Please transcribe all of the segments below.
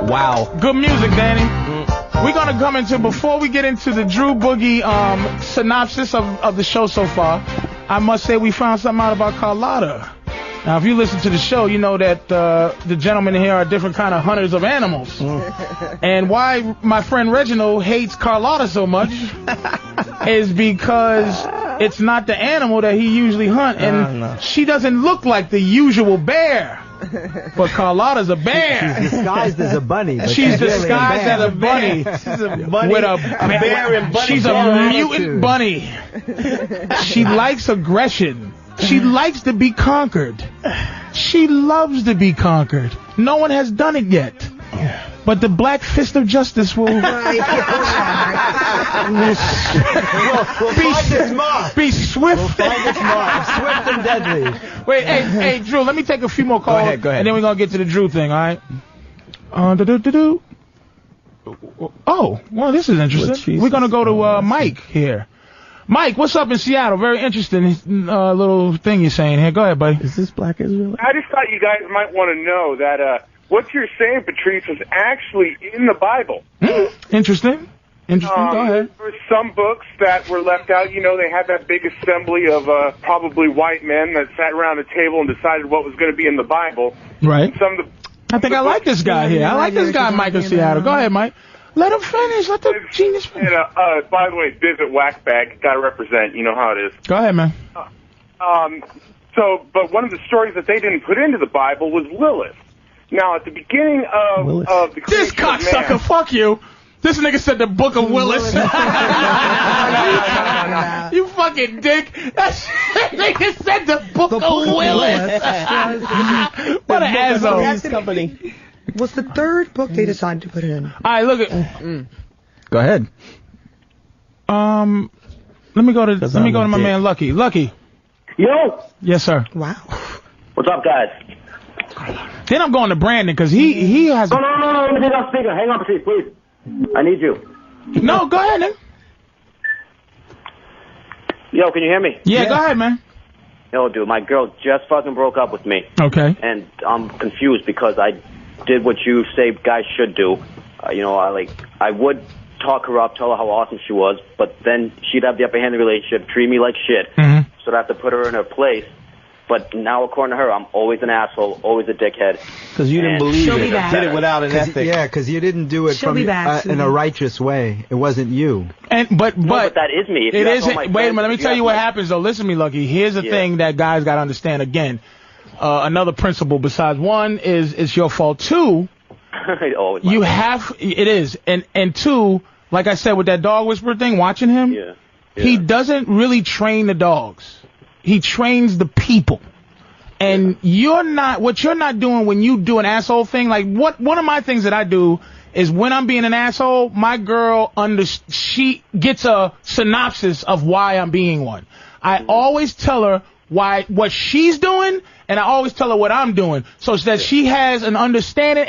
Wow. Good music, Danny. We're going to come into, before we get into the Drew Boogie synopsis of the show so far, I must say we found something out about Carlotta. Now, if you listen to the show, you know that the gentlemen here are different kind of hunters of animals. And why my friend Reginald hates Carlotta so much is because it's not the animal that he usually hunts. And she doesn't look like the usual bear. But Carlotta's a bear. She's disguised as a bunny. But she's disguised as a bunny. She's a bunny with a bear and bunny. She's a mutant bunny. She likes aggression. She likes to be conquered. She loves to be conquered. No one has done it yet. But the Black Fist of Justice will be swift. We'll find its mark. Swift and deadly. Wait, hey, Drew, let me take a few more calls. Go ahead. And then we're going to get to the Drew thing, all right? Oh, well, this is interesting. We're going to go to Mike here. Mike, what's up in Seattle? Very interesting little thing you're saying here. Go ahead, buddy. Is this Black Israel? I just thought you guys might want to know that what you're saying, Patrice, is actually in the Bible. Interesting. Go ahead. There were some books that were left out. You know, they had that big assembly of probably white men that sat around a table and decided what was going to be in the Bible. Right. Some of the, I think I like this guy here. I like this guy, Mike in Seattle. Go ahead, Mike. Let him finish. Let the genius finish. And, by the way, Visit Whackbag, gotta represent. You know how it is. Go ahead, man. But one of the stories that they didn't put into the Bible was Lilith. Now, at the beginning of the creation this cocksucker, fuck you. This nigga said the Book of Willis. You fucking dick. That nigga said the Book of Willis. What an asshole. Company. What's the third book they decided to put it in? All right, look at. Go ahead. Let me go to my man Lucky. Lucky. Yo. Yes, sir. Wow. What's up, guys? Then I'm going to Brandon because he has. No. Let me take off speaker. Hang on, Patrice, please. I need you. No, go ahead, nigga. Yo, can you hear me? Yeah, go ahead, man. Yo, dude, my girl just fucking broke up with me. Okay. And I'm confused because I did what you say guys should do. I would talk her up, tell her how awesome she was, but then she'd have the upper hand in the relationship, treat me like shit. Mm-hmm. So I'd have to put her in her place. But now, according to her, I'm always an asshole, always a dickhead. Because you didn't believe it. Did it without an ethic. Yeah, because you didn't do it in a righteous way. It wasn't you. But that is me. It isn't. Wait a minute. Let me tell you what happens, though. Listen to me, Lucky. Here's the thing that guys got to understand. Again, another principle besides one is it's your fault. Two, you have. It is. And two, like I said with that dog whisperer thing, watching him, he doesn't really train the dogs. He trains the people. And what you're not doing when you do an asshole thing, like one of my things that I do is when I'm being an asshole, my girl she gets a synopsis of why I'm being one. I always tell her what she's doing, and I always tell her what I'm doing, so that she has an understanding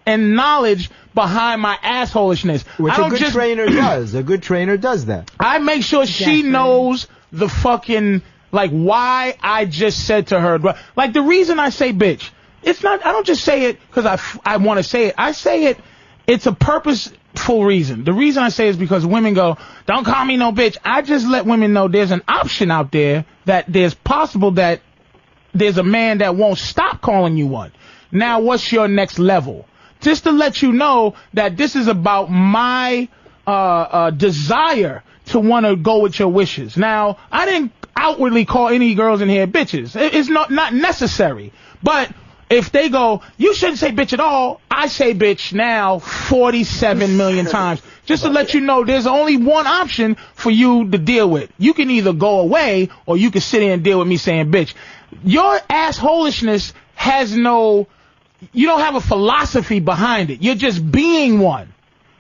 and knowledge behind my assholishness. Which a good trainer does. A good trainer does that. I make sure she knows the fucking, like, why I just said to her, like, the reason I say bitch, it's not, I don't just say it because I want to say it. I say it, it's a purposeful reason. The reason I say it is because women go, don't call me no bitch. I just let women know there's an option out there that there's possible that there's a man that won't stop calling you one. Now, what's your next level? Just to let you know that this is about my desire to want to go with your wishes. Now, I didn't outwardly call any girls in here bitches. It's not necessary. But if they go, you shouldn't say bitch at all, I say bitch now 47 million times. Just to let you know, there's only one option for you to deal with. You can either go away or you can sit here and deal with me saying bitch. Your assholishness has you don't have a philosophy behind it. You're just being one.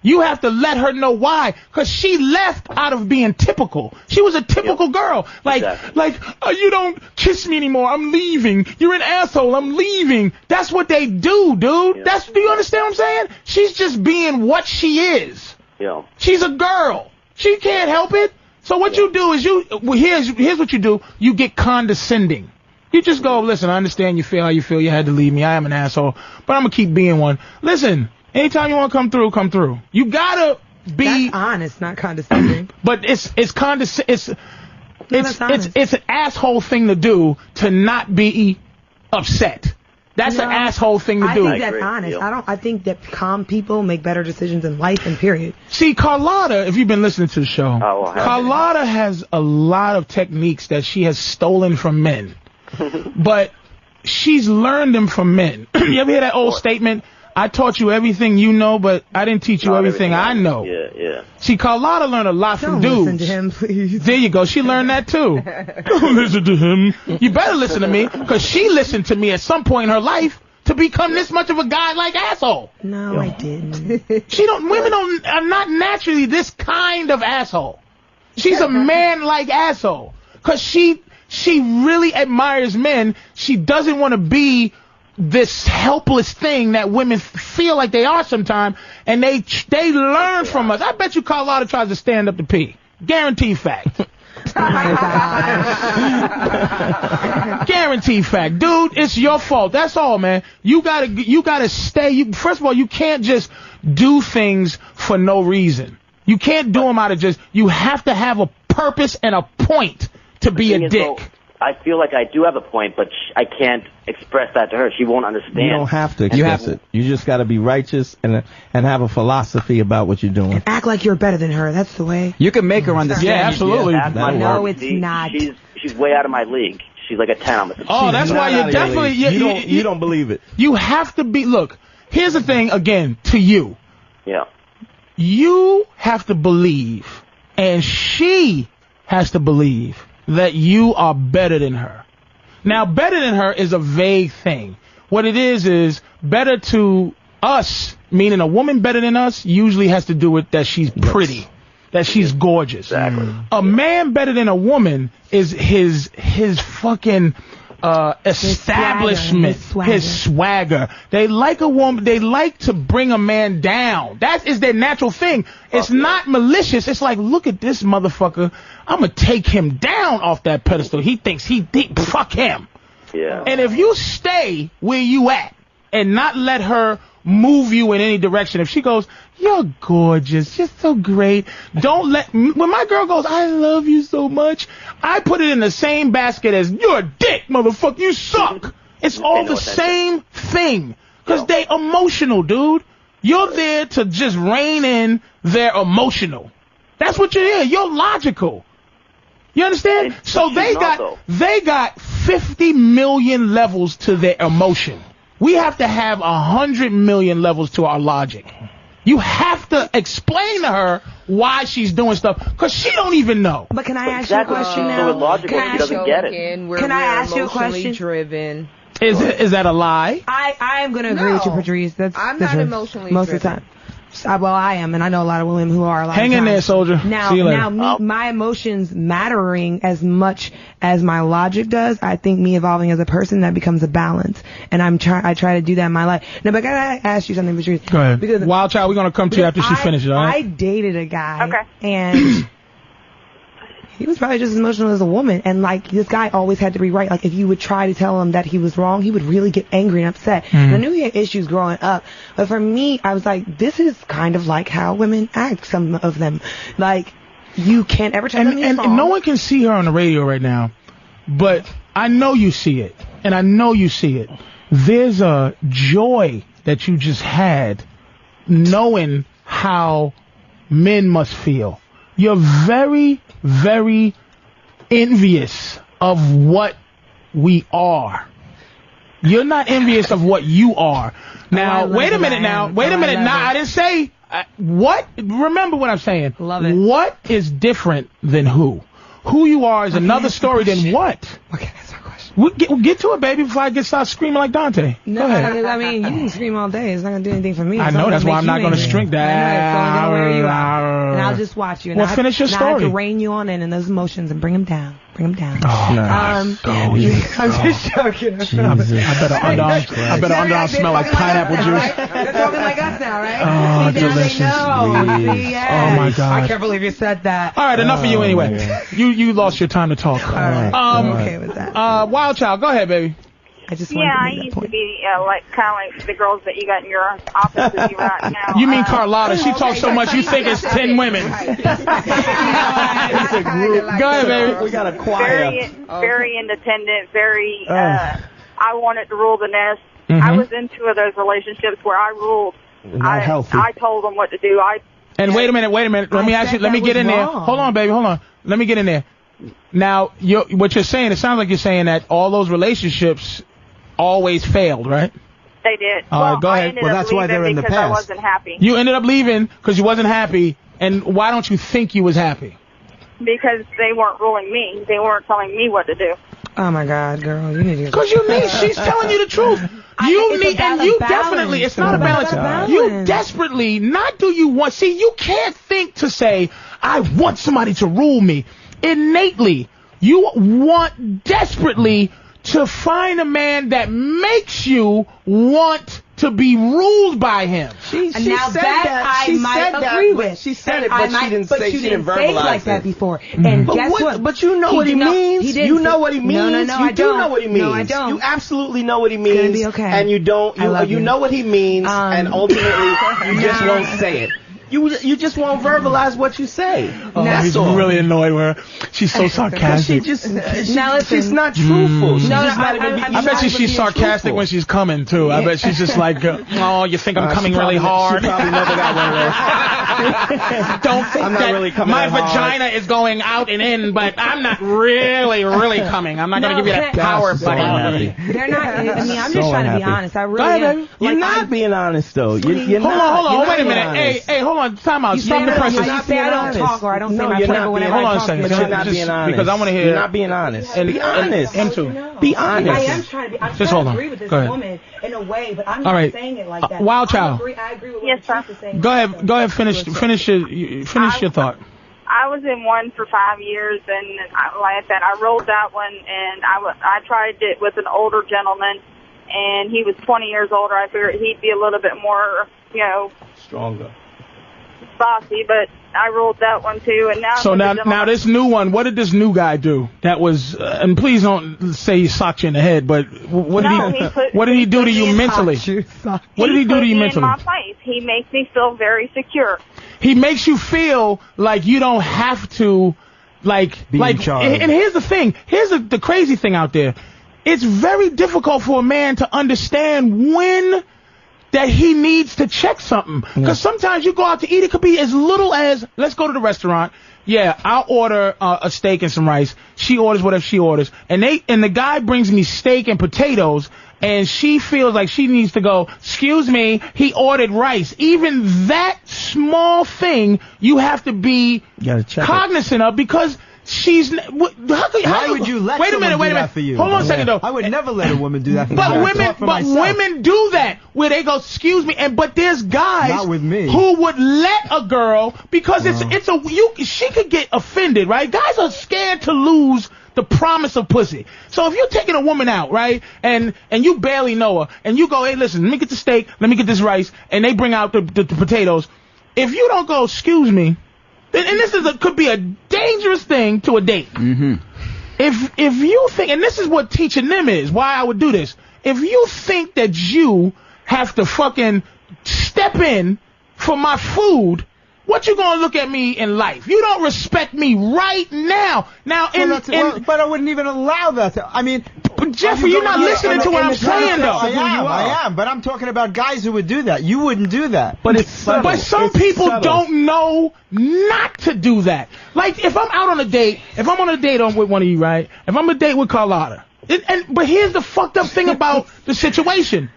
You have to let her know why, because she left out of being typical. She was a typical girl. You don't kiss me anymore. I'm leaving. You're an asshole. I'm leaving. That's what they do, dude. Yeah. Do you understand what I'm saying? She's just being what she is. Yeah. She's a girl. She can't help it. So what you do is here's what you do. You get condescending. You just go, listen, I understand you feel how you feel. You had to leave me. I am an asshole, but I'm going to keep being one. Listen. Anytime you want to come through, come through. You gotta be That's honest, not condescending. But it's an asshole thing to do to not be upset. That's an asshole thing to do. I think that's honest. I think that calm people make better decisions in life and period. See, Carlotta, if you've been listening to the show, Carlotta has a lot of techniques that she has stolen from men. But she's learned them from men. You ever hear that old statement? I taught you everything you know, but I didn't teach you everything I know. Yeah. See, Carlotta learned a lot from dudes. Listen to him, please. There you go. She learned that too. Don't listen to him. You better listen to me, because she listened to me at some point in her life to become this much of a guy like asshole. No, I didn't. Women are not naturally this kind of asshole. She's a man-like asshole, because she really admires men. She doesn't want to be this helpless thing that women feel like they are sometimes, and they learn from us. I bet you Carlotta tries to stand up to pee. Guaranteed fact. Guaranteed fact. Dude, it's your fault. That's all, man. You gotta stay. First of all, you can't just do things for no reason. You can't do them out of just, you have to have a purpose and a point to be a dick. I feel like I do have a point, but I can't express that to her. She won't understand. You don't have to express it. You just got to be righteous and have a philosophy about what you're doing. And act like you're better than her. That's the way. You can make her understand. Yeah, absolutely. No, it's not. She's way out of my league. She's like a 10 on the. Oh, that's why you're definitely. You don't believe it. You have to be. Look, here's the thing. Again, to you. Yeah. You have to believe, and she has to believe that you are better than her. Now, better than her is a vague thing. What it is better to us, meaning a woman better than us, usually has to do with that she's pretty, that she's gorgeous. Exactly. A man better than a woman is his fucking establishment, his swagger. They like a woman. They like to bring a man down. That is their natural thing. It's not malicious. It's like, look at this motherfucker. I'm gonna take him down off that pedestal. He thinks fuck him. Yeah. And if you stay where you at and not let her move you in any direction, if she goes, you're gorgeous, you're so great, don't let, when my girl goes, I love you so much, I put it in the same basket as, you're a dick, motherfucker, you suck. It's all the same thing. Because they emotional, dude. You're there to just rein in their emotional. That's what you're there. You're logical. You understand? So they got 50 million levels to their emotion. We have to have 100 million levels to our logic. You have to explain to her why she's doing stuff, because she don't even know. But can I ask you a question now? So illogical, she doesn't get it. Can I ask you a question? Driven. Is that a lie? I am going to agree with you, Patrice. I'm not emotionally most driven. of the time. Well, I am, and I know a lot of women who are. Hang in there, soldier. See you later. My emotions mattering as much as my logic does. I think me evolving as a person, that becomes a balance, and I try to do that in my life. No, but I gotta ask you something, Patrice. Go ahead. Because Wild Child, we're gonna come to you after she finishes. All right? I dated a guy, and he was probably just as emotional as a woman, and like this guy always had to be right. Like if you would try to tell him that he was wrong, he would really get angry and upset. And I knew he had issues growing up, but for me, I was like, this is kind of like how women act. Some of them, like you can't ever tell them he's wrong. And no one can see her on the radio right now, but I know you see it, and I know you see it. There's a joy that you just had knowing how men must feel. You're very, very envious of what we are. You're not envious of what you are. Now, wait a minute now. Wait a minute. Now, I didn't say what. Remember what I'm saying. Love it. What is different than who? Who you are is another story than what. Okay, that's our question. We'll get to it, baby, before I start screaming like Dante. No, Go ahead. I mean, you can scream all day. It's not going to do anything for me. I know, that's why I'm not going to string that. I know, it's only going to wear you out. And I'll just watch you. And Well, finish your story. I have to rein you on in those emotions and bring them down. Bring them down. Oh, I'm just joking. I better underarm smell like pineapple juice. They're talking like us now, right? Oh, See, now delicious. they know. See, yes. Oh, my God. I can't believe you said that. All right, enough of you anyway. You lost your time to talk. All right. I'm okay with that. Wild Child, go ahead, baby. I just wanted to make that used point. to be kind of like the girls that you got in your office with you right now. You mean Carlotta? She talks so much you think it's 10 women. It's a group. Go ahead, baby. We got a choir. Very independent. Very. I wanted to rule the nest. I was in 2 of those relationships where I ruled. Not healthy. I told them what to do. And wait a minute. Let me ask you. Let me get in there. Hold on, baby. Hold on. Let me get in there. Now, what you're saying, it sounds like you're saying that all those relationships always failed, right? They did. All right, go ahead. Well, that's why they're in the past. I wasn't happy. You ended up leaving because you wasn't happy. And why don't you think you was happy? Because they weren't ruling me. They weren't telling me what to do. Oh my God, girl, you need to. Because she's telling you the truth. Definitely, it's not a balance. You desperately, not do you want, see, you can't think to say, I want somebody to rule me. Innately, you want desperately to find a man that makes you want to be ruled by him. She said that. I might agree with. She said it, but she didn't say, she didn't verbalize it like that before. And guess what? But you know what he means. You know what he means. No, you do know what he means. No, I don't. You absolutely know what he means. It's gonna be okay. And you don't. You know what he means, and ultimately you just won't say it. You just won't verbalize what you say. He's really annoyed with her. She's so sarcastic. She's not truthful. I bet she's sarcastic when she's coming too. I bet she's just like, oh, you think I'm coming really hard? She probably never got one of those. Don't think I'm not really coming my that vagina is going out and in, but I'm not really coming. I'm not gonna give you that power, buddy. They're not. I mean, I'm just trying to be honest. I really am. You're not being honest though. Hold on. Wait a minute. Hey, hold on. Time out. Stop the presses. I don't talk or I don't say my point whenever hold on I a talk. second. You're not being honest. Because I want to hear. You're not being honest. Be honest. Him too. Be honest. I am trying to be. I'm just trying to agree with this woman in a way, but I'm not saying it like that. Wild Child. I agree with what Patrice is saying. Go ahead. Finish your thought. I was in one for 5 years, and like I said, I rolled that one, and I tried it with an older gentleman, and he was 20 years older. I figured he'd be a little bit more, stronger. Bossy, but I ruled that one too, and now. So now this new one, what did this new guy do? That was, and please don't say he socked you in the head, but what did he do to you mentally? What did he do to you mentally? In my place. He makes me feel very secure. He makes you feel like you don't have to, be in charge. And here's the thing. Here's the crazy thing out there. It's very difficult for a man to understand when that he needs to check something. Because sometimes you go out to eat, it could be as little as, let's go to the restaurant. Yeah, I'll order a steak and some rice. She orders whatever she orders. And the guy brings me steak and potatoes, and she feels like she needs to go, excuse me, he ordered rice. Even that small thing you have to be cognizant of, because she's. Why would you let wait a minute. that for you? Hold on a second, though. I would never let a woman do that for me. But women do that, where they go, excuse me, but there's guys not with me. Who would let a girl, because she could get offended, right? Guys are scared to lose the promise of pussy. So if you're taking a woman out, right, and you barely know her, and you go, hey, listen, let me get the steak, let me get this rice, and they bring out the potatoes. If you don't go, excuse me, and this could be a dangerous thing to a date. Mm-hmm. If you think, and this is what teaching them is, why I would do this. If you think that you have to fucking step in for my food, what you gonna look at me in life? You don't respect me right now. But I wouldn't even allow that. Jeffrey, you're not listening to what I'm saying, though. I am, but I'm talking about guys who would do that. You wouldn't do that. But some people don't know not to do that. Like, if I'm out on a date, with one of you, right? If I'm on a date with Carlotta, but here's the fucked up thing about the situation.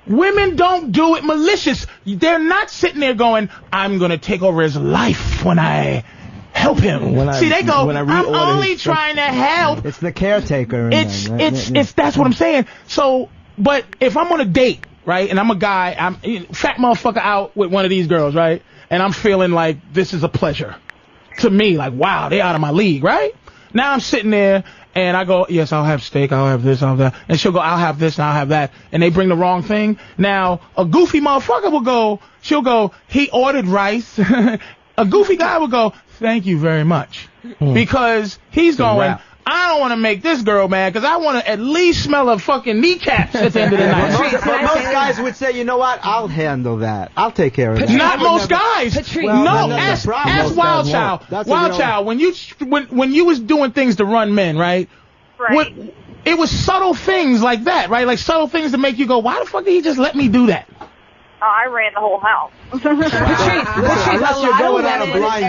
Women don't do it malicious. They're not sitting there going, I'm going to take over his life when I help him. They go, I'm only trying to help. It's the caretaker. That's what I'm saying. So, but if I'm on a date, right, and I'm a guy, I'm fat motherfucker out with one of these girls, right, and I'm feeling like this is a pleasure to me, like, wow, they out of my league, right? Now I'm sitting there, and I go, yes, I'll have steak, I'll have this, I'll have that. And she'll go, I'll have this, and I'll have that. And they bring the wrong thing. Now, a goofy motherfucker she'll go, he ordered rice. A goofy guy will go, thank you very much. Because he's going, I don't want to make this girl mad because I want to at least smell her fucking kneecaps at the end of the night. But most guys would say, you know what? I'll handle that. I'll take care of that. Not most guys. Ask Wild Child. Wild Child, when you was doing things to run men, right? Right. It was subtle things like that, right? Like subtle things to make you go, why the fuck did he just let me do that? I ran the whole house. Patrice,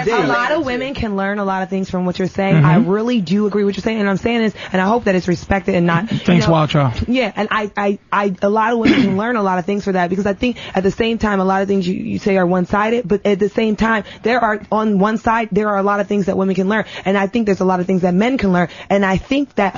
a lot of women can learn a lot of things from what you're saying. I really do agree with what you're saying, and I'm saying this, and I hope that it's respected and not. Thanks, Wild Child. Yeah, and a lot of women can learn a lot of things for that, because I think at the same time, a lot of things you say are one-sided, but at the same time, on one side, there are a lot of things that women can learn, and I think there's a lot of things that men can learn, and I think that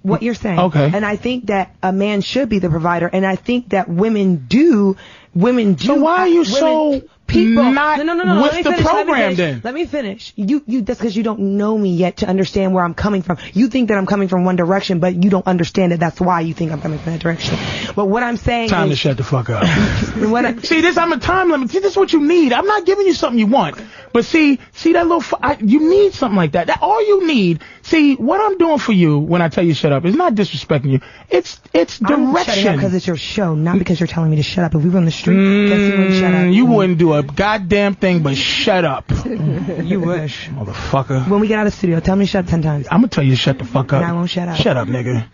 what you're saying. Okay. And I think that a man should be the provider, and I think that women do. So why are you so not with the program then? Let me finish. That's because you don't know me yet to understand where I'm coming from. You think that I'm coming from one direction, but you don't understand it. That's why you think I'm coming from that direction. But what I'm saying Time to shut the fuck up. I'm a time limit. See, this is what you need. I'm not giving you something you want. But see that little, you need something like that. All you need, see, what I'm doing for you when I tell you shut up is not disrespecting you. It's direction. I'm shutting up because it's your show, not because you're telling me to shut up. If we were on the street, guess you wouldn't shut up. You wouldn't do a goddamn thing but shut up. You wish. Motherfucker. When we get out of the studio, tell me to shut up 10 times. I'm gonna tell you to shut the fuck up. And I won't shut up. Shut up, nigga.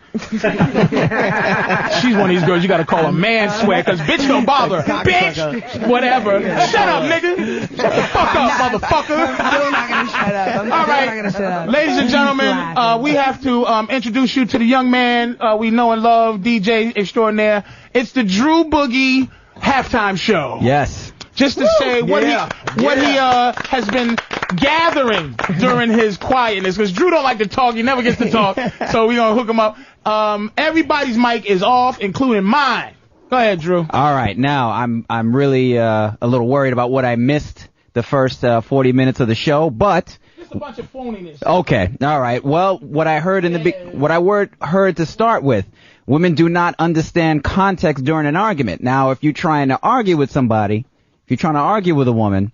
She's one of these girls you gotta call a man swear, cause bitch don't bother. Bitch! Whatever. Shut up, nigga. Shut the fuck up, motherfucker. I'm still not gonna shut up. All right. Ladies and gentlemen, we have to introduce you to the young man we know and love, DJ extraordinaire. It's the Drew Boogie halftime show. Yes. Just to say what he has been gathering during his quietness, because Drew don't like to talk. He never gets to talk. So we're going to hook him up. Everybody's mic is off, including mine. Go ahead, Drew. All right. Now, I'm really a little worried about what I missed the first 40 minutes of the show, but just a bunch of phoniness. Okay. All right. Well, what I heard heard to start with, women do not understand context during an argument. Now, if you're trying to argue with somebody, if you're trying to argue with a woman,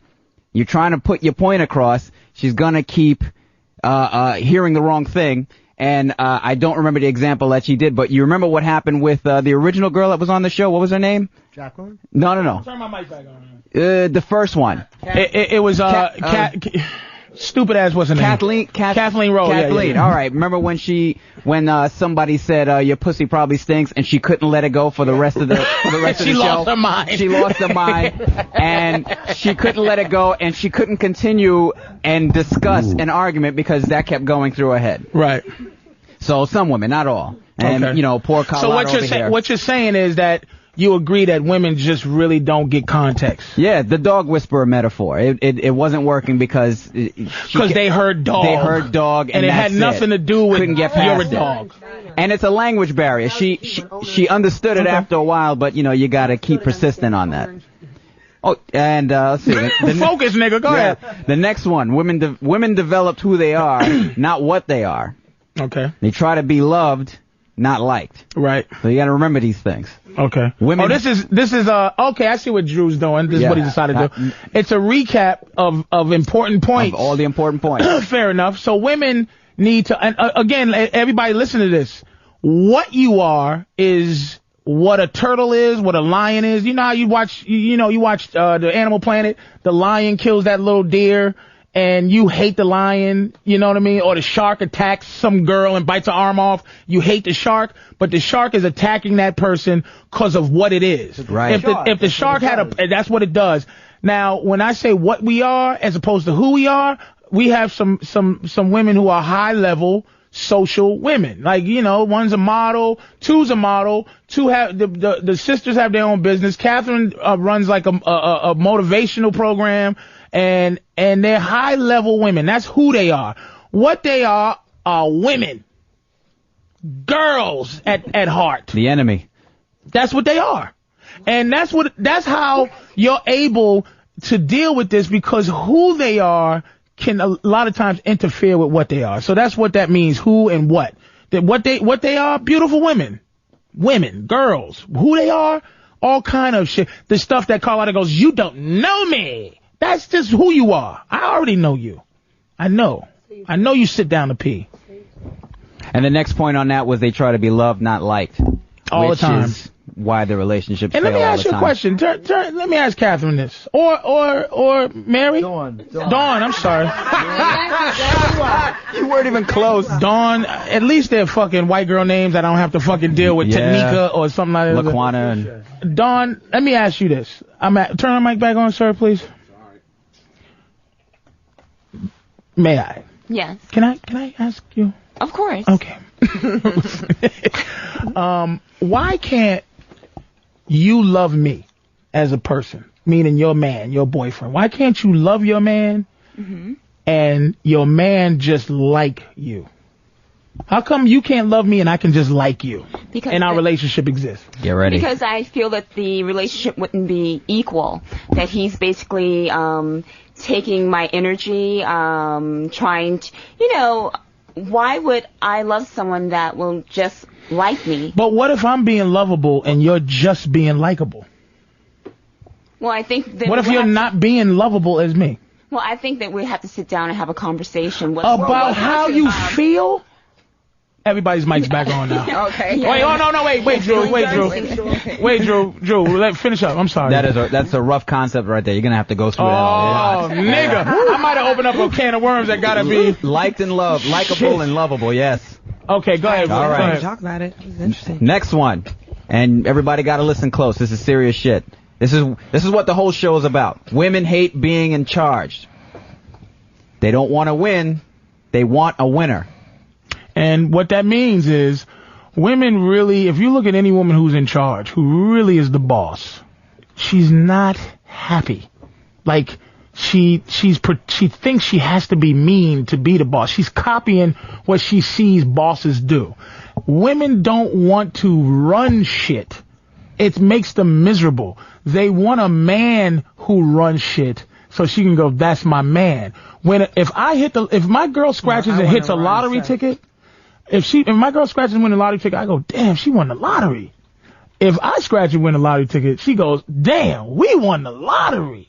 you're trying to put your point across, she's gonna keep hearing the wrong thing. And I don't remember the example that she did, but you remember what happened with the original girl that was on the show? What was her name? Jacqueline? No. Turn my mic back on. The first one. It was stupid ass what's her name? Kathleen Rowe. Kathleen. Yeah. All right. Remember when somebody said your pussy probably stinks, and she couldn't let it go for the rest of the show. She lost her mind. She lost her mind, and she couldn't let it go, and she couldn't continue and discuss an argument because that kept going through her head. Right. So some women, not all, and poor Carlotta So what you're saying is that you agree that women just really don't get context. Yeah, the dog whisperer metaphor. It wasn't working because they heard dog. They heard dog, and it had nothing to do with you're a dog. And it's a language barrier. She understood it after a while, but you got to keep persistent on that. Oh, and let's see. Focus, nigga. Go ahead. The next one. Women developed who they are, not what they are. Okay. They try to be loved, not liked. Right. So you got to remember these things. Okay. Women. This is okay. I see what Drew's doing. This is what he decided to do. It's a recap of important points. Of all the important points. Fair enough. So women need to, and again, everybody listen to this. What you are is what a turtle is, what a lion is. You know how you watch the Animal Planet. The lion kills that little deer, and you hate the lion, you know what I mean? Or the shark attacks some girl and bites her arm off. You hate the shark, but the shark is attacking that person because of what it is. Right. If the shark that's what it does. Now, when I say what we are as opposed to who we are, we have some women who are high level social women. Like, one's a model, two's a model, two have the sisters have their own business. Katherine runs like a motivational program. And they're high level women. That's who they are. What they are women. Girls at heart. The enemy. That's what they are. And that's how you're able to deal with this, because who they are can a lot of times interfere with what they are. So that's what that means, who and what. What they are, beautiful women. Women, girls. Who they are, all kind of shit. The stuff that Carlotta goes, you don't know me. That's just who you are. I already know you. I know you sit down to pee. And the next point on that was they try to be loved, not liked. All the time. Is why the relationships fail. And let me ask you a question. Let me ask Katherine this. Or Mary? Dawn, I'm sorry. You weren't even close. Dawn, at least they're fucking white girl names. I don't have to fucking deal with Tanika or something like that. Laquana. Dawn, let me ask you this. Turn the mic back on, sir, please. May I? Yes. Can I ask you? Of course. Okay. Why can't you love me as a person, meaning your man, your boyfriend? Why can't you love your man and your man just like you? How come you can't love me and I can just like you? Because and our relationship exists. Get ready. Because I feel that the relationship wouldn't be equal. That he's basically taking my energy, trying to, why would I love someone that will just like me? But what if I'm being lovable and you're just being likable? Well, I think that... What if you're not being lovable as me? Well, I think that we have to sit down and have a conversation. About how you feel? Everybody's mic's back on now. Okay. Wait, wait, Drew. Let finish up. I'm sorry. That's a rough concept right there. You're gonna have to go through that all. Oh, nigga. I might have opened up a can of worms that gotta be liked and loved, likable and lovable. Yes. Okay, go ahead. All right. Talk about it. It's interesting. Next one, and everybody gotta listen close. This is serious shit. This is what the whole show is about. Women hate being in charge. They don't want to win. They want a winner. And what that means is women really, if you look at any woman who's in charge, who really is the boss, she's not happy. Like, she thinks she has to be mean to be the boss. She's copying what she sees bosses do. Women don't want to run shit. It makes them miserable. They want a man who runs shit so she can go, that's my man. If my girl scratches and hits a lottery ticket, if my girl scratches and wins a lottery ticket, I go, damn, she won the lottery. If I scratch and win a lottery ticket, she goes, damn, we won the lottery.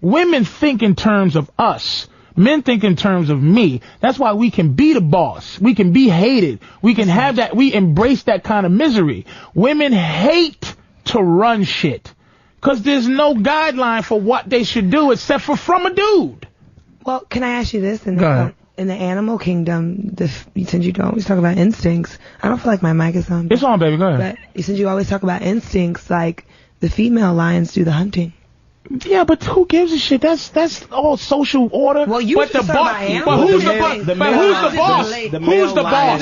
Women think in terms of us. Men think in terms of me. That's why we can be the boss. We can be hated. We can have that. We embrace that kind of misery. Women hate to run shit because there's no guideline for what they should do except for from a dude. Well, can I ask you this? Go ahead. In the animal kingdom, since you always talk about instincts, I don't feel like my mic is on. It's on, baby. Go ahead. But since you always talk about instincts, like the female lions do the hunting. Yeah, but who gives a shit? That's all social order. Well, you but the boss. But who's the boss? But who's the boss? Who's the boss?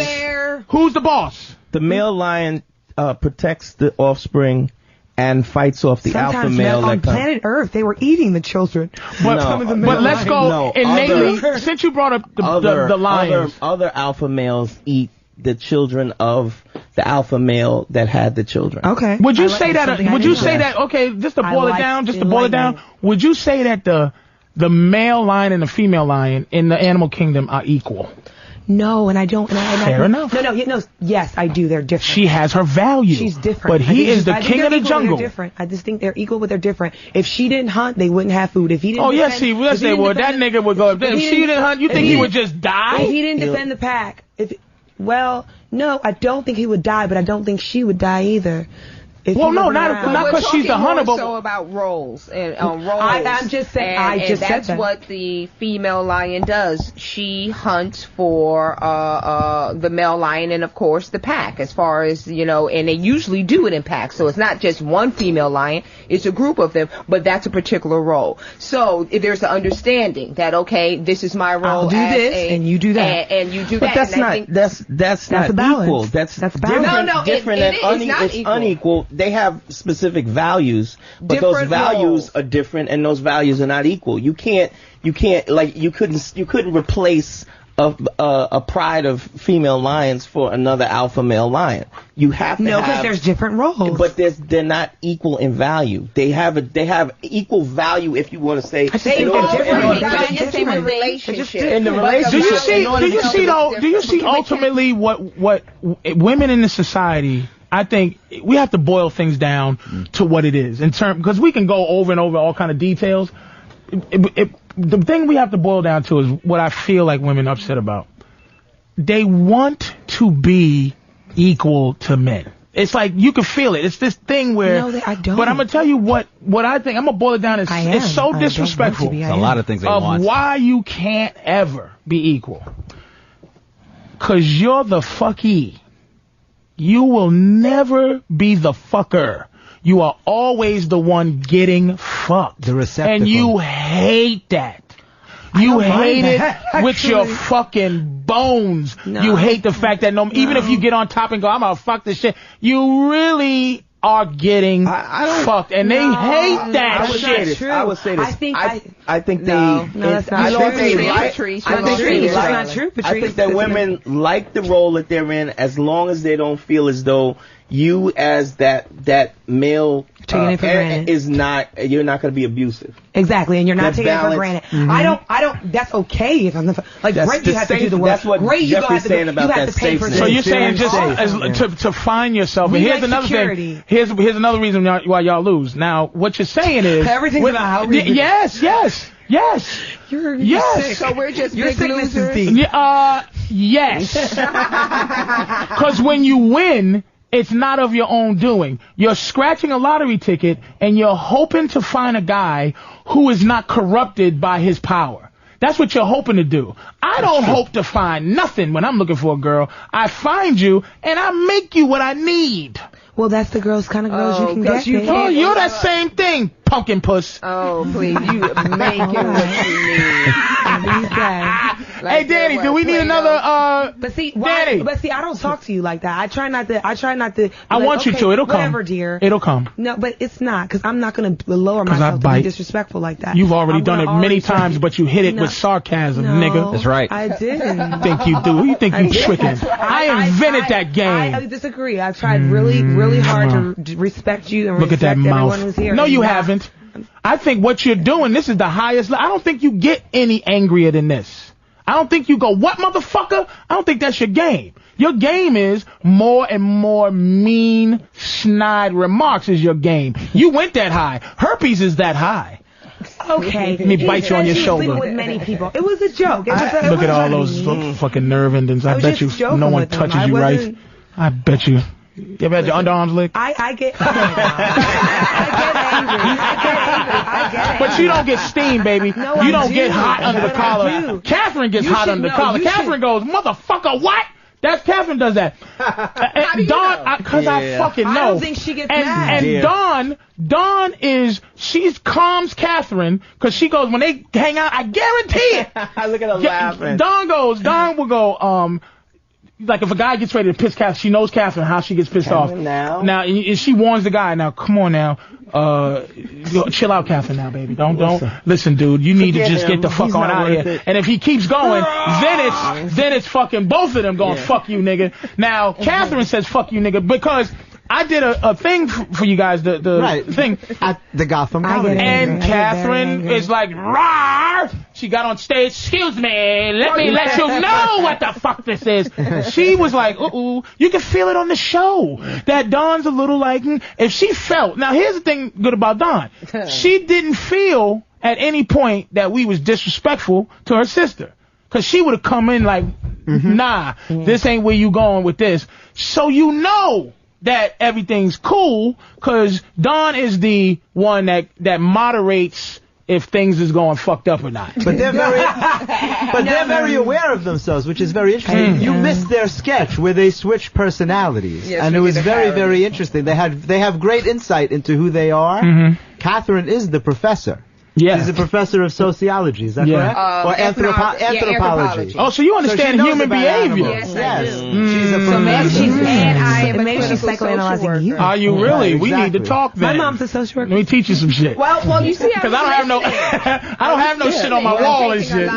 Who's the boss? The male lion protects the offspring and fights off the alpha male. On planet Earth, they were eating the children. But let's go innately. Since you brought up the lions, other alpha males eat the children of the alpha male that had the children. Okay. Would you say that? Okay, just to boil it down. Would you say that the male lion and the female lion in the animal kingdom are equal? No, and I don't. Fair enough. No. Yes, I do. They're different. She has her value. She's different. But he is the king of the jungle. They're different. I just think they're equal, but they're different. If she didn't hunt, they wouldn't have food. If he didn't. Yes, they would. That nigga would go up there. If she didn't hunt, you think he would just die? If he didn't defend the pack. No, I don't think he would die, but I don't think she would die either. Not because she's the hunter, but so about roles and roles. I'm just saying. And that's what the female lion does. She hunts for the male lion and of course the pack. As far as and they usually do it in packs. So it's not just one female lion; it's a group of them. But that's a particular role. So if there's an understanding that this is my role. I'll do this, and you do that, and you do that. But that's not equal. That's different. No, different it's unequal. They have specific values, but those values are different, and those values are not equal. You couldn't replace a pride of female lions for another alpha male lion. You have to because there's different roles, but they're not equal in value. They have equal value, if you want to say. They're different. Do you see ultimately what women in this society? I think we have to boil things down to what it is because we can go over and over all kind of details. The thing we have to boil down to is what I feel like women are upset about. they want to be equal to men. It's like you can feel it. It's this thing where. No, I don't. But I'm gonna tell you what I think. I'm gonna boil it down. It's so disrespectful. There's a lot of things they want. Why you can't ever be equal. 'Cause you're the fucky. You will never be the fucker. You are always the one getting fucked. The receptacle. And you hate that. You hate it with your fucking bones. No. You hate the fact that even if you get on top and go, I'm gonna fuck this shit, you really are getting fucked, and they hate that shit. I would say this. I think that's not true. I think that women like the role that they're in as long as they don't feel as though you as that male is not, you're not going to be abusive. Exactly, and you're not taking it for granted. Mm-hmm. I don't. That's okay if I'm like great. You have to do the work. That's what great. Jeffrey's saying about that safe. So you're saying just to find yourself. And here's another thing. Here's another reason why y'all lose. Now what you're saying is everything's about how we. Yes. You're sick. So we're just your big sickness losers. is deep. Yes. Because when you win, it's not of your own doing. You're scratching a lottery ticket and you're hoping to find a guy who is not corrupted by his power. That's what you're hoping to do. I don't hope to find nothing when I'm looking for a girl. I find you and I make you what I need. Well, that's the kind of girls you can get. You're that same thing, pumpkin puss. Oh, please, you make it what you need. Hey, Danny, do we need another? But see, Danny. But see, I don't talk to you like that. I try not to. I want you to. It'll come. Whatever, dear. It'll come. No, but it's not, because I'm not going to lower myself to be disrespectful like that. You've already done it many times, but you hit it with sarcasm, nigga. That's right. I didn't. Think you do? You think you tricking? I invented that game. I disagree. I've tried really hard to respect you and respect everyone who's here. No, you haven't. I think what you're doing, this is the highest. I don't think you get any angrier than this. I don't think you go, what, motherfucker? I don't think that's your game. Your game is more and more mean, snide remarks is your game. You went that high. Herpes is that high. Okay. Let me bite you on your shoulder. With many people. It was a joke. Look at all those fucking nerve endings. I bet you no one touches you right. I bet you. You ever had your underarms licked? I get angry. But you don't get steam, baby. No, you don't get hot under the collar. Catherine gets hot under the collar. Catherine goes, motherfucker, what? Catherine does that. Dawn, because I fucking know. I don't think she gets mad. And she calms Catherine, because she goes, when they hang out, I guarantee it. Look at her laughing. Dawn will go, like if a guy gets ready to piss Catherine, she knows Catherine how she gets pissed off. Now, and she warns the guy. Now, come on now, chill out, Catherine. Now, baby, don't listen, dude. You need to just get the fuck on out of here. And if he keeps going, then it's fucking both of them going fuck you, nigga. Now, Catherine says fuck you, nigga, because I did a thing for you guys, the thing at the Gotham Comedy. And Catherine is like, rawr! She got on stage, excuse me, let me let you know what the fuck this is. She was like, uh-oh. You can feel it on the show that Dawn's a little like, if she felt, now here's the thing good about Dawn. She didn't feel at any point that we was disrespectful to her sister. Cause she would have come in like, nah, this ain't where you going with this. So you know that everything's cool, cause Dawn is the one that moderates if things is going fucked up or not. But they're very aware of themselves, which is very interesting. You missed their sketch where they switched personalities, and it was very, very interesting. They have great insight into who they are. Catherine is the professor. Yeah. She's a professor of sociology, is that correct? Or anthropology. Oh, so you understand human behavior. Yes. She's a professor. Maybe she's psychoanalyzing you. Are you really? We need to talk then. My mom's a social worker. Let me teach you some shit. Well, you see, because I don't have no shit on my wall and shit.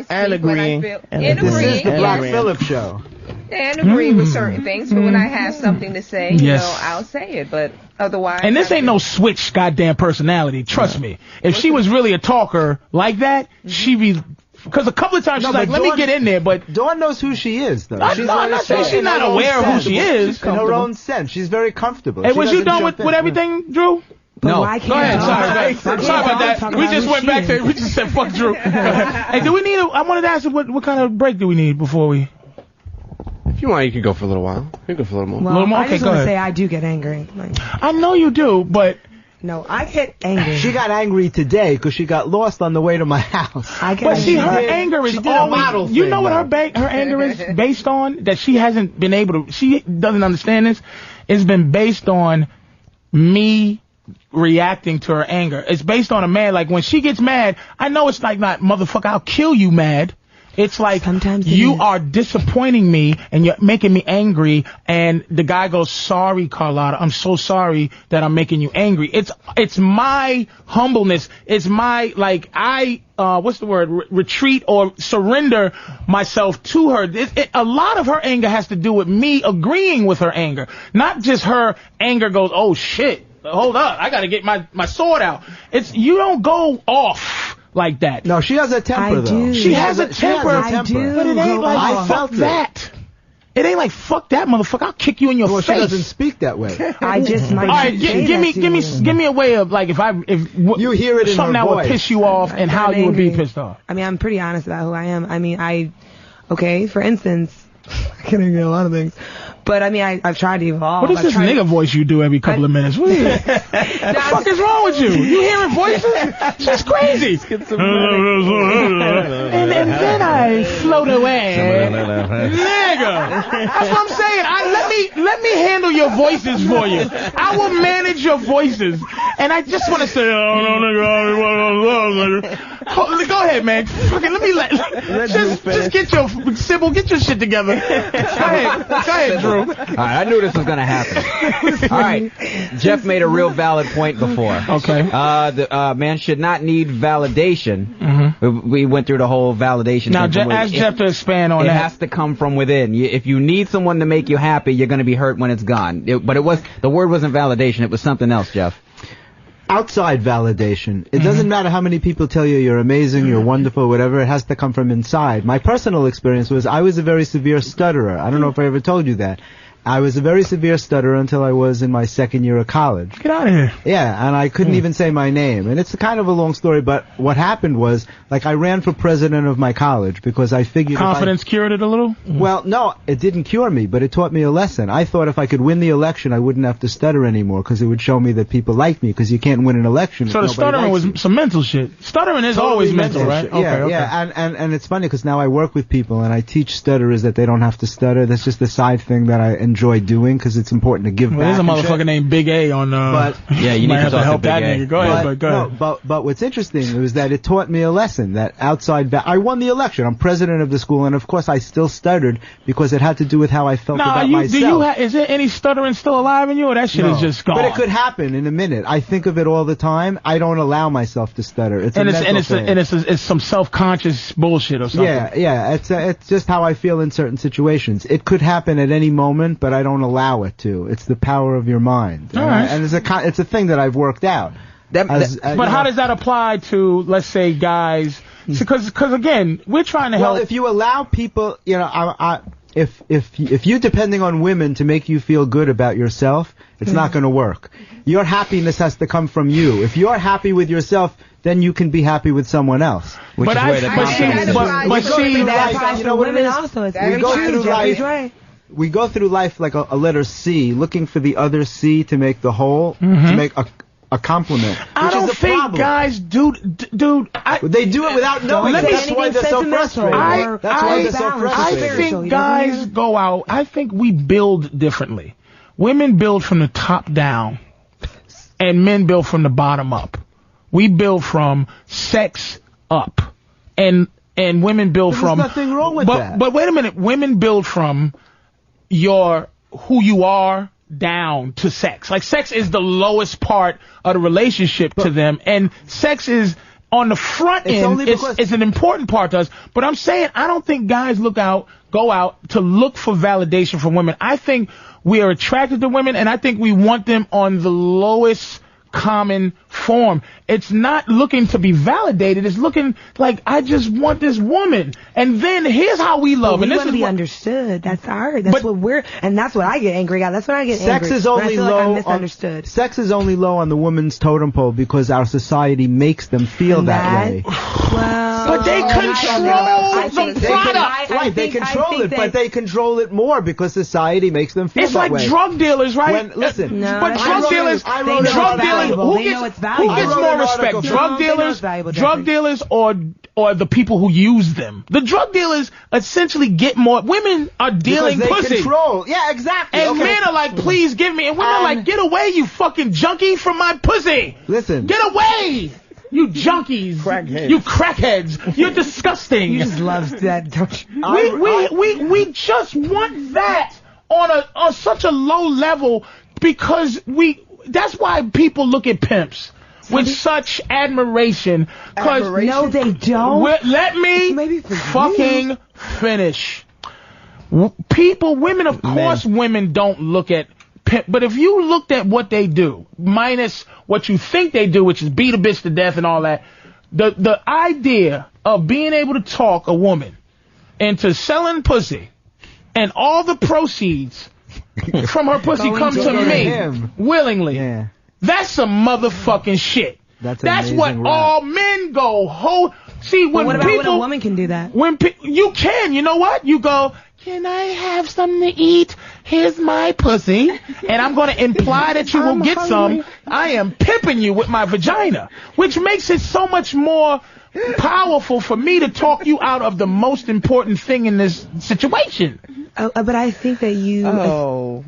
And agreeing. This is the Black Phillip show. And agree with certain things, but when I have something to say, you know, I'll say it. But otherwise, and this ain't no switch goddamn personality. Trust me. If she was really a talker like that, she'd be. Because a couple of times she's like, let me get in there, but Dawn knows who she is, though. I'm not saying she's not aware of who she is. In her own sense, she's very comfortable. Hey, was you done with everything, Drew? No. Why can't Go ahead. Sorry about that. We just went back to. We just said fuck Drew. Hey, do we need? I wanted to ask you what kind of break do we need before we? you want, you can go for a little while. You can go for a little more. Well, a little more? I Okay, just go want to ahead. say I do get angry. Like, I know you do, but no, I get angry. She got angry today because she got lost on the way to my house. But see, her anger is always. You know what her anger is based on? That she hasn't been able to. She doesn't understand this. It's been based on me reacting to her anger. It's based on a man. Like when she gets mad, I know it's like not motherfucker, I'll kill you mad. It's like sometimes you are disappointing me and you're making me angry, and the guy goes, sorry, Carlotta, I'm so sorry that I'm making you angry. It's my humbleness. It's my, like, what's the word? Retreat or surrender myself to her. A lot of her anger has to do with me agreeing with her anger. Not just her anger goes, oh shit, hold up, I gotta get my sword out. You don't go off like that. No, she has a temper, though. She has a temper. I do. But it ain't like, fuck that. It ain't like, fuck that, motherfucker. I'll kick you in your face. She doesn't speak that way. I just might. All right, give me a way of, like, if you hear it in something her that voice. would piss you off and how you would be pissed off. I mean, I'm pretty honest about who I am. I mean, okay, for instance, I can agree on a lot of things. But I mean, I've tried to evolve. What is this nigga voice you do every couple of minutes? What is it? What the fuck is wrong with you? You hearing voices? She's crazy. and then I float away. Nigga. That's what I'm saying. Let me handle your voices for you. I will manage your voices. And I just want to say, oh, no, nigga. Go ahead, man. Fucking just get your Sybil, get your shit together. Go ahead, Drew. All right, I knew this was going to happen. All right, Jeff made a real valid point before. Okay. The man should not need validation. Mm-hmm. We went through the whole validation now, thing. Now, ask Jeff to expand on that. It has to come from within. If you need someone to make you happy, you're going to be hurt when it's gone. The word wasn't validation. It was something else, Jeff. Outside validation. It doesn't matter how many people tell you you're amazing, you're wonderful, whatever. It has to come from inside. My personal experience was I was a very severe stutterer. I don't know if I ever told you that. I was a very severe stutterer until I was in my second year of college. Get out of here. Yeah, and I couldn't even say my name. And it's kind of a long story, but what happened was, like, I ran for president of my college because I figured... Confidence cured it a little? Well, no, it didn't cure me, but it taught me a lesson. I thought if I could win the election, I wouldn't have to stutter anymore because it would show me that people like me, because you can't win an election if So the nobody stuttering was you. some mental shit. Stuttering is Totally always mental, right? Yeah, yeah, and it's funny because now I work with people and I teach stutterers that they don't have to stutter. That's just a side thing that I enjoy doing because it's important to give back. There's a motherfucker named Big A on. But yeah, you need to help that nigga. Go ahead, go ahead. No, but what's interesting was that it taught me a lesson that outside. I won the election. I'm president of the school, and of course I still stuttered because it had to do with how I felt about myself. Is there any stuttering still alive in you, or that shit is just gone? But it could happen in a minute. I think of it all the time. I don't allow myself to stutter. It's some self-conscious bullshit or something. Yeah. It's just how I feel in certain situations. It could happen at any moment, but I don't allow it to. It's the power of your mind. All right. And it's a thing that I've worked out. But how does that apply to, let's say, guys? Because again, we're trying to help. Well, if you allow people, if you depending on women to make you feel good about yourself, it's not going to work. Your happiness has to come from you. If you're happy with yourself, then you can be happy with someone else. But see, that applies to women also. It's very true. Jeffrey's right. We go through life like a letter C, looking for the other C to make the whole, to make a compliment. I don't think guys do, they do it without knowing. That's why they're so frustrated. I think guys go out. I think we build differently. Women build from the top down, and men build from the bottom up. We build from sex up, and women build from. There's nothing wrong with that. But wait a minute, women build from who you are down to sex. Like, sex is the lowest part of the relationship to them, and sex is on the front end. It's an important part to us. But I'm saying I don't think guys go out to look for validation from women. I think we are attracted to women, and I think we want them on the lowest common form. It's not looking to be validated. It's looking like, I just want this woman. And then here's how we love. We want to be understood. That's and that's what I get angry at. That's what I get angry. Sex is only low. Misunderstood. Sex is only low on the woman's totem pole because our society makes them feel that way. Well, But they control the product. Right, they control it, but they control it more because society makes them feel it's that like way. drug dealers, right? But drug dealers, who gets more respect? Drug dealers or the people who use them? The drug dealers essentially get more. Women are dealing pussy. Control. Yeah, exactly. And men are like, please give me. And women are like, get away, you fucking junkie, from my pussy. Listen. Get away. You junkies. Crackheads. You crackheads. You're disgusting. You just love that, don't you? We just want that on such a low level because that's why people look at pimps with such admiration. No, they don't. Let me fucking finish. Women, of course, women don't look at pimp, but if you looked at what they do, minus what you think they do, which is beat a bitch to death and all that, the idea of being able to talk a woman into selling pussy and all the proceeds from her pussy come to me willingly, that's some motherfucking shit. That's what all men go. See, when what about people, when a woman can do that? You can, you know what? You go, can I have something to eat? Here's my pussy. And I'm going to imply that you will get some. I am pimping you with my vagina, which makes it so much more powerful for me to talk you out of the most important thing in this situation. But I think that you...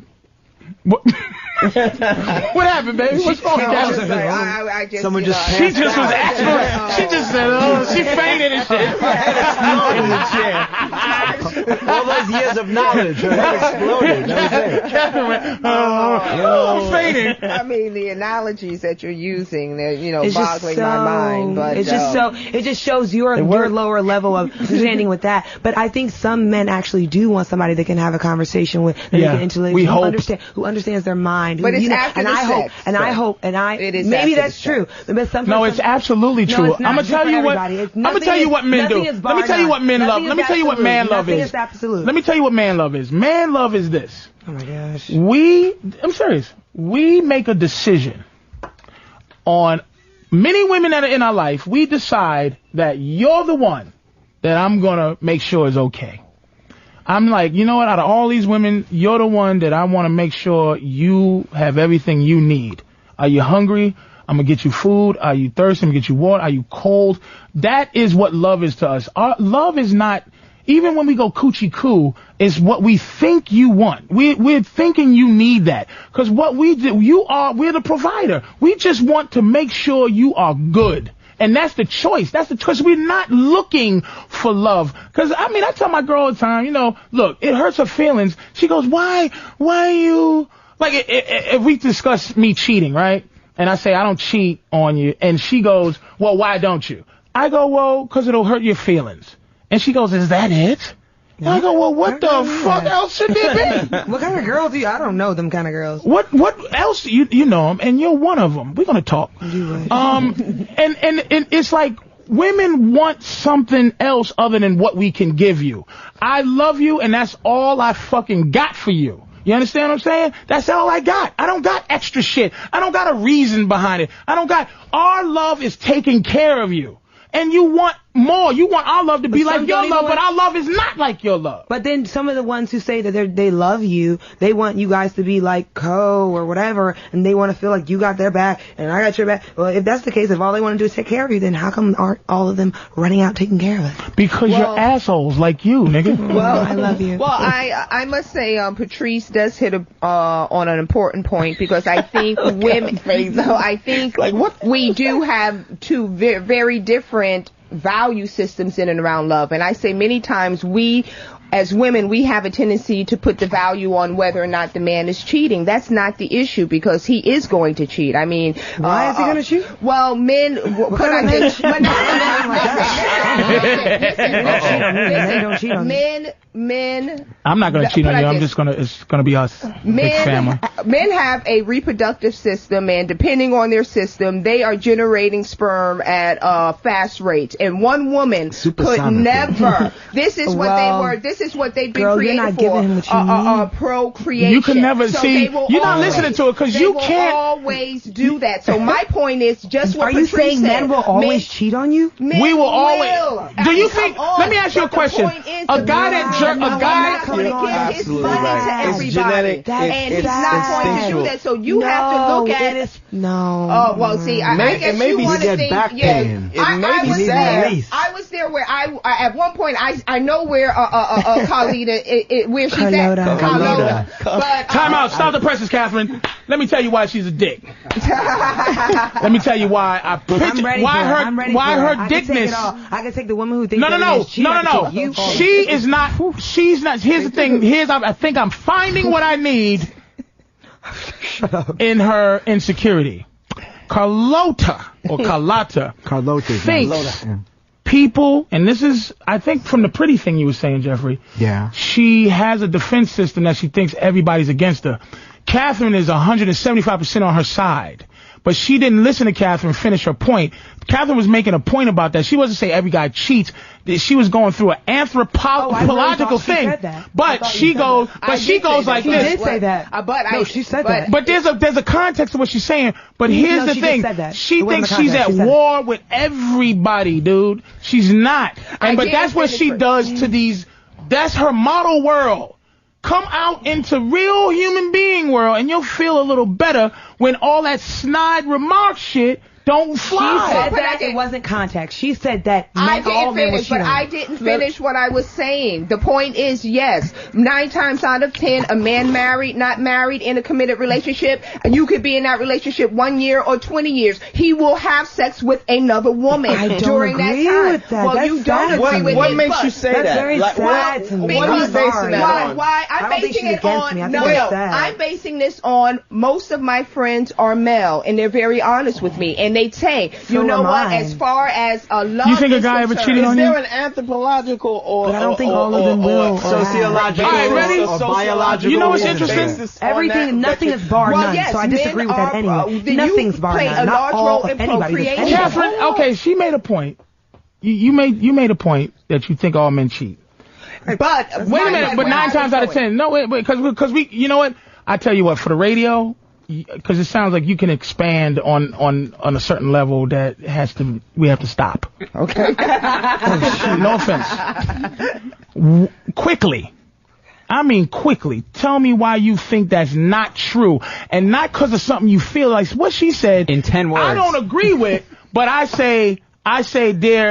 What happened, baby? What's wrong with that? Someone just she just was actually, she just said, she fainted and shit. All those years of knowledge, her head exploded. That was it. Fainting. I mean, the analogies that you're using, they're, boggling my mind. But it's it just shows your lower level of understanding with that. But I think some men actually do want somebody they can have a conversation with, that they can intellectually who understands their mind. But it's after the sex. I hope, maybe that's true. But no, it's absolutely true. I'm gonna tell you what. I'm gonna tell you what men do. Let me tell you what men love. Let me tell you what man love is. Let me tell you what man love is. Man love is this. Oh my gosh. I'm serious. We make a decision on many women that are in our life. We decide that you're the one that I'm gonna make sure is okay. I'm like, you know what, out of all these women, you're the one that I want to make sure you have everything you need. Are you hungry? I'm going to get you food. Are you thirsty? I'm going to get you water. Are you cold? That is what love is to us. Our love is not, even when we go coochie coo, is what we think you want. We're thinking you need that. Because what we do, we're the provider. We just want to make sure you are good. And that's the choice. That's the choice. We're not looking for love. Because, I tell my girl all the time, look, it hurts her feelings. She goes, why are you... Like, if we discuss me cheating, right? And I say, I don't cheat on you. And she goes, well, why don't you? I go, well, because it'll hurt your feelings. And she goes, is that it? And I go, well, what the fuck else should there be? What kind of girls do you? I don't know them kind of girls. What else? You know them, and you're one of them. We're gonna talk. And it's like women want something else other than what we can give you. I love you, and that's all I fucking got for you. You understand what I'm saying? That's all I got. I don't got extra shit. I don't got a reason behind it. Our love is taking care of you. And you want more. You want our love to be like your love, but our love is not like your love. But then some of the ones who say that they love you, they want you guys to be like co or whatever, and they want to feel like you got their back and I got your back. Well, if that's the case, if all they want to do is take care of you, then how come aren't all of them running out taking care of it? Because you're assholes like you, nigga. Well, I love you. Well, I must say, Patrice does hit on an important point, because I think women. So I think we do have two very different value systems in and around love. And I say many times as women, we have a tendency to put the value on whether or not the man is cheating. That's not the issue, because he is going to cheat. I mean, why is he going to cheat? Well, men don't cheat on men. I'm not going to cheat on you. It's going to be us. Big family. Men have a reproductive system, and depending on their system, they are generating sperm at fast rates. And one woman could never. This is what they were. This this is what they've been Girl, created you're not for. giving him what you need. Procreation. You can never see. You're not listening to it because you can't. They will always do that. So my point is just what Are you Patrice saying said. men will always cheat on you? We will always. Do you think? Let me ask you a question. A guy that jerk, a guy. Absolutely right. It's genetic. And he's not going to do that. So you have to look at it. No. Oh well, see, I guess you want to think. Pain. I was there where I at one point I know where Carlotta where she's at. Carlotta. But time out. Stop the presses, Catherine. Let me tell you why she's a dick. Let me tell you why I picture why her dickness. I can take the woman who thinks No. She is not. She's not. Here's the thing. I think I'm finding what I need in her insecurity. Carlotta thinks people, and this is, I think, from the pretty thing you were saying, Jeffrey. Yeah. She has a defense system that she thinks everybody's against her. Catherine is 175% on her side. But she didn't listen to Katherine finish her point. Katherine was making a point about that. She wasn't saying every guy cheats. She was going through an anthropological thing. But she goes like this. She did say that. She said that. But there's a context to what she's saying. But here's the thing. She thinks she's at war with everybody, dude. She's not. But that's what she does to these. That's her model world. Come out into real human being world and you'll feel a little better when all that snide remark shit don't fly. She said that it wasn't context. She said that I didn't finish what I was saying. The point is, yes, 9 times out of 10, a man married, not married, in a committed relationship, and you could be in that relationship 1 year or 20 years. He will have sex with another woman during that time. With that. Well, that's you don't agree with it. What makes you say that? That's very sad to me. What are you basing that on? Why? I'm basing it on. I'm basing this on. Most of my friends are male, and they're very honest with me, and they say, you know what? As far as a love, you think a guy ever cheated on you? Is there an anthropological or? But I don't think all of them will. Sociological. All right, ready? Or biological. You know what's interesting? Everything, nothing is bar none. Yes, so I disagree with that anyway. Nothing's bar none. Not all of anybody. Catherine, okay, she made a point. You made a point that you think all men cheat. But wait a minute. But 9 times out of 10, no, wait, because we, you know what? I tell you what, for the radio. Because it sounds like you can expand on a certain level that we have to stop. Okay. No offense. Quickly. I mean quickly. Tell me why you think that's not true. And not because of something you feel like what she said. In 10 words. I don't agree with, but I say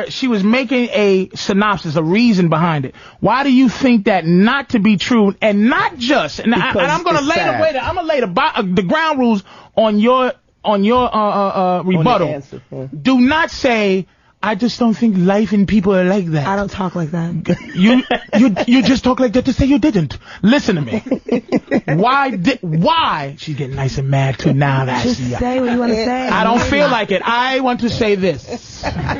she was making a synopsis, a reason behind it. Why do you think that not to be true, and not just? And I'm going to lay the ground rules on your rebuttal. Do not say I just don't think life and people are like that. I don't talk like that. You just talk like that to say you didn't. Listen to me. Why? She's getting nice and mad too now. Just say what you want to say. I don't feel like it. I want to say this. Look at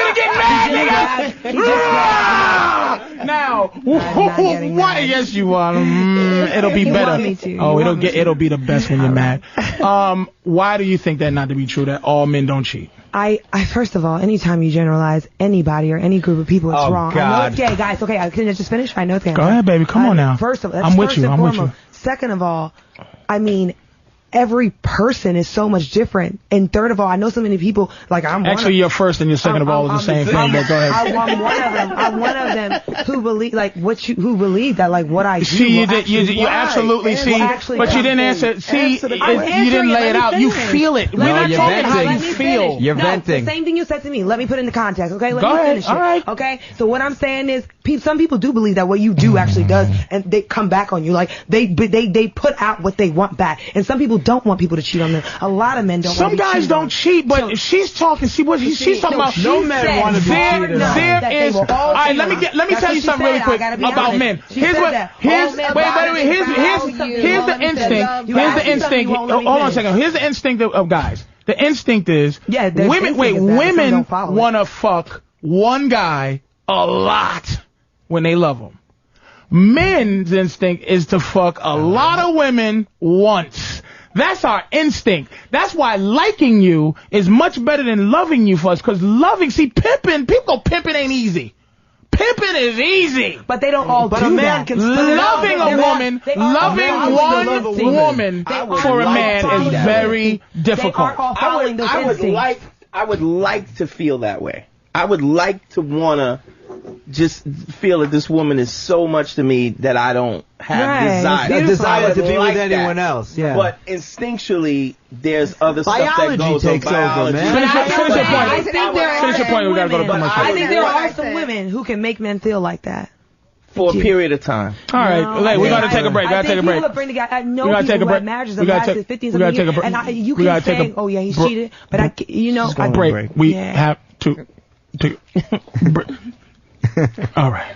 her get mad, nigga. Now, why? Yes, you are. It'll be better. Oh, it'll be the best when you're mad. Why do you think that not to be true, that all men don't cheat? I first of all, anytime you generalize anybody or any group of people, it's wrong. God. I know it's gay, guys. Okay, can I just finish? I know it's gay. Go ahead, baby. Come on now. First of all, I'm with you. Second of all, I mean, every person is so much different. And third of all, I know so many people, like Actually, your first and your second of all is the same thing, but go ahead. I'm one of them who believe, like, who believe that, like, what I do. See, you absolutely see, but you didn't answer. See, you didn't lay it out. You feel it. We're not talking how you feel. You're venting. The same thing you said to me. Let me put it into context, okay? Let me finish it. All right. Okay? So what I'm saying is, some people do believe that what you do actually does, and they come back on you. Like, they put out what they want back. And some people don't want people to cheat on them. A lot of men don't want to be cheated on. Some guys don't cheat, but she's talking. She's talking about. No men want to be cheated on. There is. All right, let me tell you something really quick about men. Here's the instinct. Here's the instinct. Hold on a second. Here's the instinct of guys. The instinct is women want to fuck one guy a lot when they love him. Men's instinct is to fuck a lot of women once. That's our instinct. That's why liking you is much better than loving you for us. Because pimping, people go pimping ain't easy. Pimping is easy. But they don't all do that. But a man can split loving a woman, loving one woman for a man is very difficult. I would like to feel that way. I would like to wanna just feel that this woman is so much to me that I don't have desire to be with anyone else. Yeah. But instinctually, there's other stuff that goes on. Over, man. Finish your point. Finish your point. We gotta go to commercial. I think there are some women who can make men feel like that. For a period of time. All right, we gotta take a break. We gotta take a break. I know people who have marriages that lasted 15 something years, and you can say, "Oh yeah, he's cheated," but I break. We have to break. All right.